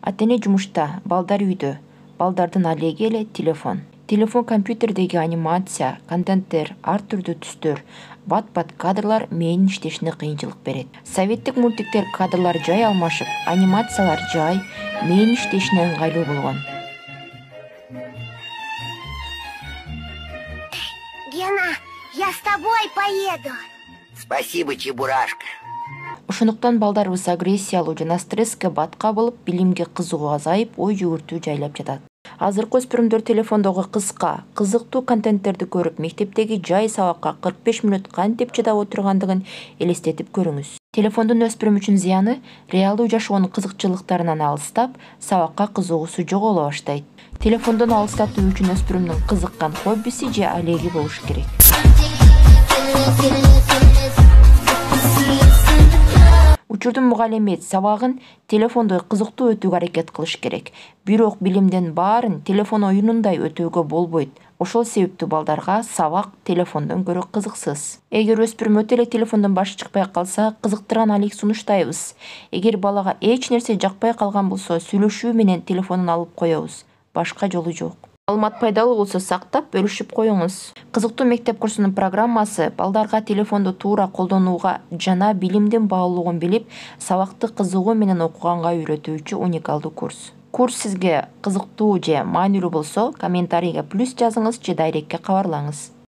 Ата-эне жумушта, балдар үйдө. Балдардын алеги эле телефон. Телефон компьютердеги анимация, контенттер, ар түрдүү түстөр, бат-бат кадрлар мээнин иштешине кыйынчылык берет. Советтик мультиктер кадрлар жай алмашып, анимациялар жай, мээнин иштешине ыңгайлуу болгон. Гена, я с тобой поеду. Спасибо, Чебурашка. Ошондуктан балдарыбыз агрессиялуу жана стресске бат кабылып, билимге кызыгуу азайып, ой жүгүртүү жайлап жатат. Азыркы өспүрүмдөр телефондогу кыска, кызыктуу контенттерди көрүп, мектептеги жай сабакка 45 мүнөт кантип чыдап отургандыгын элестетип көрүңүз. Телефондун өспүрүм үчүн зыяны реалдуу жашоонун кызыкчылыктарынан алыстап, сабакка кызыгуусу жоголо баштайт. Телефондон алыстатуу үчүн өспүрүмдүн кызыккан хоббиси же алеги болуш керек. Учурдун мугалими сабагын телефондой кызыктуу өтүүгө аракет кылыш керек. Бирок билимдин баарын телефон оюнундай өтүүгө болбойт. Ошол себептүү балдарга сабак телефондон көрө кызыксыз. Эгер өспүрүм өтө эле телефондон башы чыкпай калса, кызыктырган алек сунуштайбыз. Эгер балага эч нерсе жакпай калган болсо, сүйлөшүү менен телефонун алып коебуз. Башка жолу жок. Маалымат пайдалуу болсо сактап, бөлүшүп коюңуз. Кызыктуу мектеп курсунун программасы балдарга телефонду туура колдонууга жана билимдин баалуулугун билип, сабакты кызыгуу менен окуганга үйрөтүүчү уникалдуу курс. Курс сизге кызыктуу же маанилүү болсо, комментарийге плюс жазыңыз же дайректке кабарлаңыз.